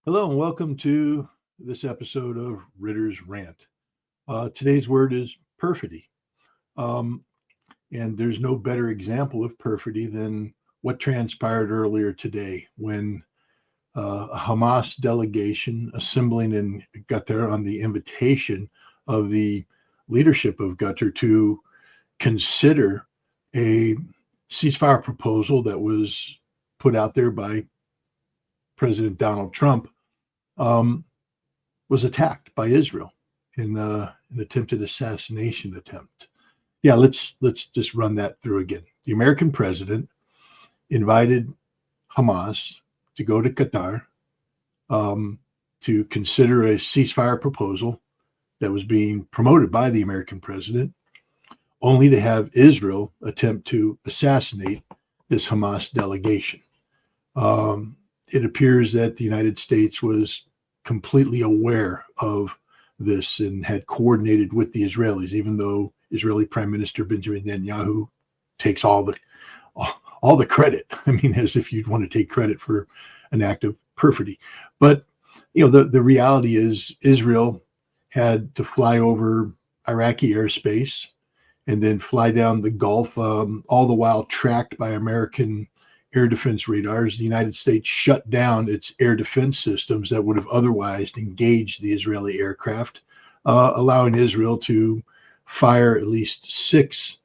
Hello and welcome to this episode of Ritter's Rant. Today's word is perfidy. Um, and there's no better example of perfidy than what transpired earlier today when a Hamas delegation assembling in Qatar on the invitation of the leadership of Qatar to consider a ceasefire proposal that was put out there by President Donald Trump um, was attacked by Israel in an attempted assassination attempt. Yeah, let's just run that through again. The American president invited Hamas to go to Qatar to consider a ceasefire proposal that was being promoted by the American president, only to have Israel attempt to assassinate this Hamas delegation. It appears that the United States was completely aware of this and had coordinated with the Israelis, even though Israeli Prime Minister Benjamin Netanyahu takes all the credit. I mean, as if you'd want to take credit for an act of perfidy. But the reality is Israel had to fly over Iraqi airspace and then fly down the Gulf, all the while tracked by American air defense radars. The United States shut down its air defense systems that would have otherwise engaged the Israeli aircraft, allowing Israel to fire at least six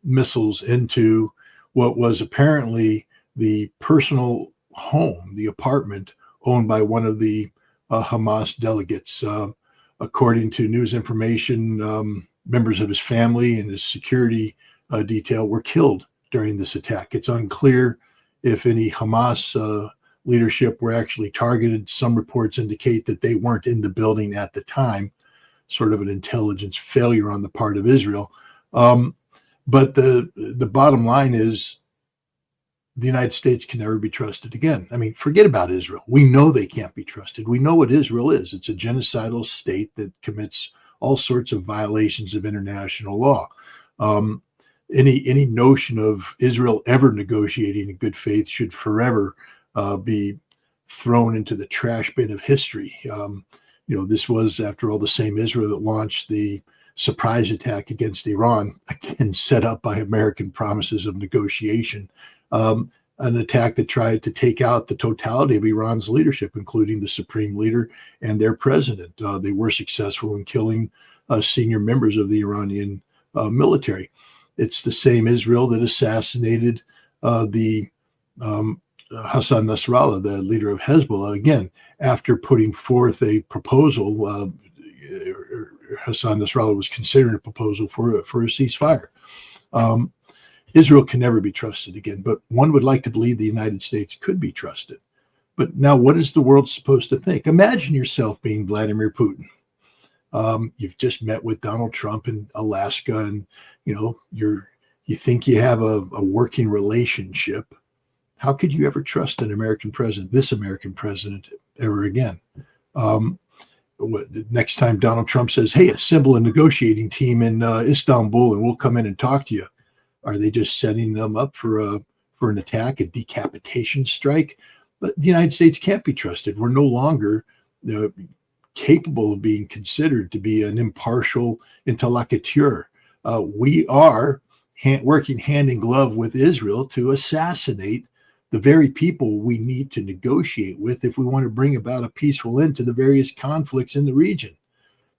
missiles into what was apparently the personal home, the apartment owned by one of the Hamas delegates. According to news information, members of his family and his security detail were killed during this attack. It's unclear if any Hamas leadership were actually targeted. Some reports indicate that they weren't in the building at the time, sort of an intelligence failure on the part of Israel. But the bottom line is the United States can never be trusted again. I mean, forget about Israel. We know they can't be trusted. We know what Israel is. It's a genocidal state that commits all sorts of violations of international law. Any notion of Israel ever negotiating in good faith should forever be thrown into the trash bin of history. This was, after all, the same Israel that launched the surprise attack against Iran, again set up by American promises of negotiation. An attack that tried to take out the totality of Iran's leadership, including the supreme leader and their president. They were successful in killing senior members of the Iranian military. It's the same Israel that assassinated the Hassan Nasrallah, the leader of Hezbollah, again, after putting forth a proposal. Hassan Nasrallah was considering a proposal for a ceasefire. Israel can never be trusted again, but one would like to believe the United States could be trusted. But now what is the world supposed to think? Imagine yourself being Vladimir Putin. You've just met with Donald Trump in Alaska, and you think you have a working relationship. How could you ever trust an American president, this American president, ever again? Next time Donald Trump says, "Hey, assemble a negotiating team in Istanbul, and we'll come in and talk to you," are they just setting them up for an attack, a decapitation strike? But the United States can't be trusted. We're no longer capable of being considered to be an impartial interlocuteur. We are working hand in glove with Israel to assassinate the very people we need to negotiate with if we want to bring about a peaceful end to the various conflicts in the region.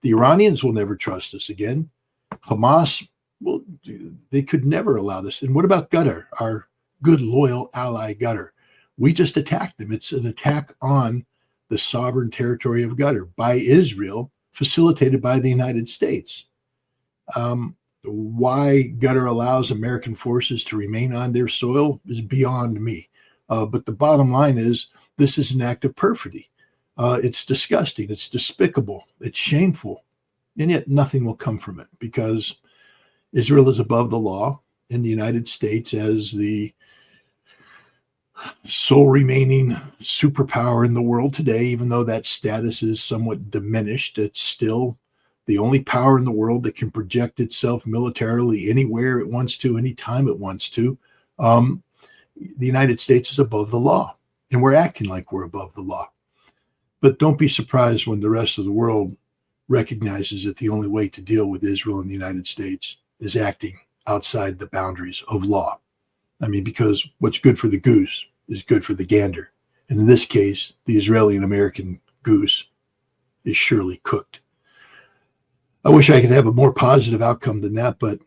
The Iranians will never trust us again. Hamas, well, they could never allow this. And what about Qatar, our good, loyal ally Qatar? We just attacked them. It's an attack on the sovereign territory of Qatar by Israel, facilitated by the United States. Why Qatar allows American forces to remain on their soil is beyond me. But the bottom line is this is an act of perfidy. It's disgusting. It's despicable. It's shameful. And yet nothing will come from it because Israel is above the law, and the United States, as the sole remaining superpower in the world today, even though that status is somewhat diminished, it's still the only power in the world that can project itself militarily anywhere it wants to, anytime it wants to. The United States is above the law, and we're acting like we're above the law. But don't be surprised when the rest of the world recognizes that the only way to deal with Israel and the United States is acting outside the boundaries of law. I mean, because what's good for the goose is good for the gander. And in this case, the Israeli and American goose is surely cooked. I wish I could have a more positive outcome than that, but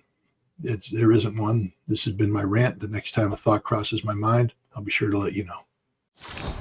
there isn't one. This has been my rant. The next time a thought crosses my mind, I'll be sure to let you know.